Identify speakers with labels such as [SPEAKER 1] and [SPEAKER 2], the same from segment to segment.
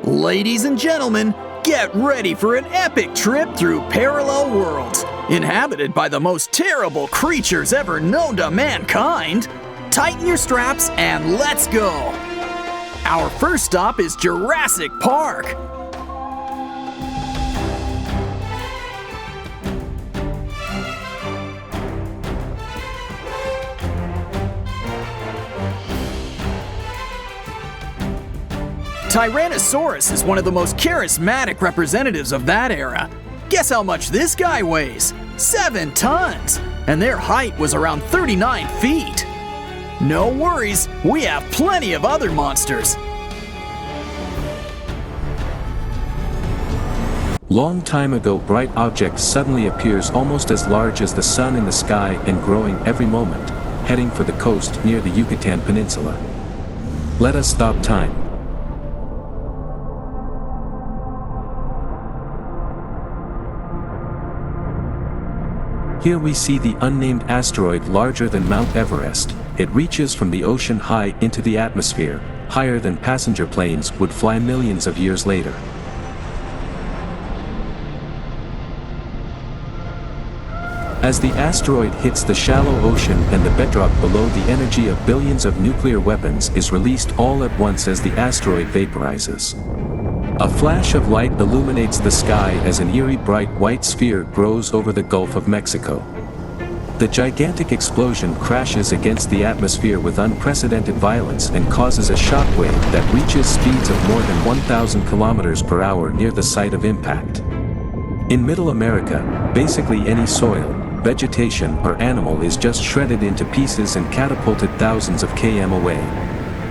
[SPEAKER 1] Ladies and gentlemen, get ready for an epic trip through parallel worlds, inhabited by the most terrible creatures ever known to mankind. Tighten your straps and let's go! Our first stop is Jurassic Park. Tyrannosaurus is one of the most charismatic representatives of that era. Guess how much this guy weighs? 7 tons! And their height was around 39 feet. No worries, we have plenty of other monsters.
[SPEAKER 2] Long time ago, bright object suddenly appears almost as large as the sun in the sky and growing every moment, heading for the coast near the Yucatan Peninsula. Let us stop time. Here we see the unnamed asteroid larger than Mount Everest. It reaches from the ocean high into the atmosphere, higher than passenger planes would fly millions of years later. As the asteroid hits the shallow ocean and the bedrock below, the energy of billions of nuclear weapons is released all at once as the asteroid vaporizes. A flash of light illuminates the sky as an eerie bright white sphere grows over the Gulf of Mexico. The gigantic explosion crashes against the atmosphere with unprecedented violence and causes a shockwave that reaches speeds of more than 1,000 kilometers per hour near the site of impact. In Middle America, basically any soil, vegetation, or animal is just shredded into pieces and catapulted thousands of km away.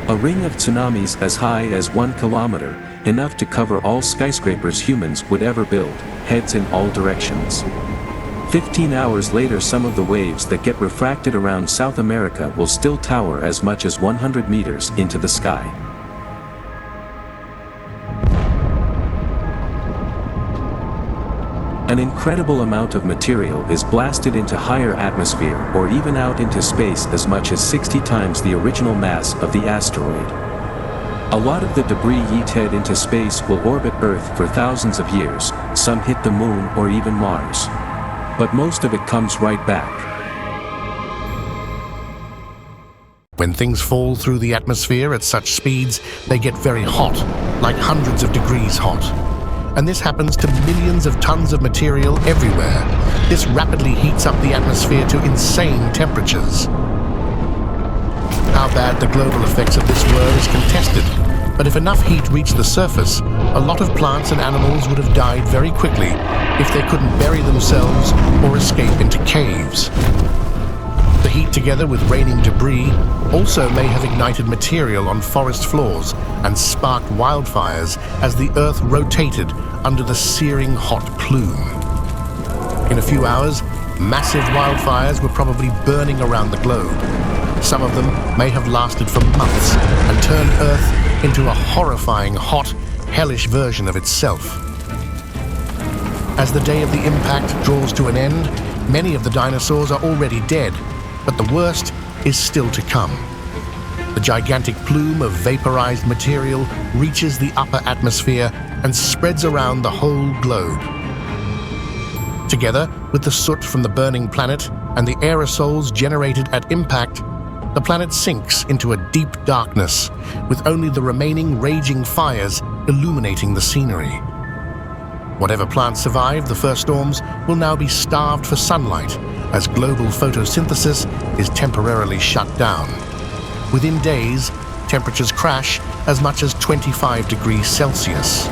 [SPEAKER 2] A ring of tsunamis as high as 1 kilometer, enough to cover all skyscrapers humans would ever build, heads in all directions. 15 hours later, some of the waves that get refracted around South America will still tower as much as 100 meters into the sky. An incredible amount of material is blasted into higher atmosphere or even out into space, as much as 60 times the original mass of the asteroid. A lot of the debris yeeted into space will orbit Earth for thousands of years, some hit the Moon or even Mars. But most of it comes right back.
[SPEAKER 3] When things fall through the atmosphere at such speeds, they get very hot, like hundreds of degrees hot. And this happens to millions of tons of material everywhere. This rapidly heats up the atmosphere to insane temperatures. How bad the global effects of this were is contested, but if enough heat reached the surface, a lot of plants and animals would have died very quickly if they couldn't bury themselves or escape into caves. The heat, together with raining debris, also may have ignited material on forest floors and sparked wildfires as the Earth rotated under the searing hot plume. In a few hours, massive wildfires were probably burning around the globe. Some of them may have lasted for months and turned Earth into a horrifying, hot, hellish version of itself. As the day of the impact draws to an end, many of the dinosaurs are already dead, but the worst is still to come. The gigantic plume of vaporized material reaches the upper atmosphere and spreads around the whole globe. Together with the soot from the burning planet and the aerosols generated at impact, the planet sinks into a deep darkness, with only the remaining raging fires illuminating the scenery. Whatever plants survived the first storms will now be starved for sunlight, as global photosynthesis is temporarily shut down. Within days, temperatures crash as much as 25 degrees Celsius.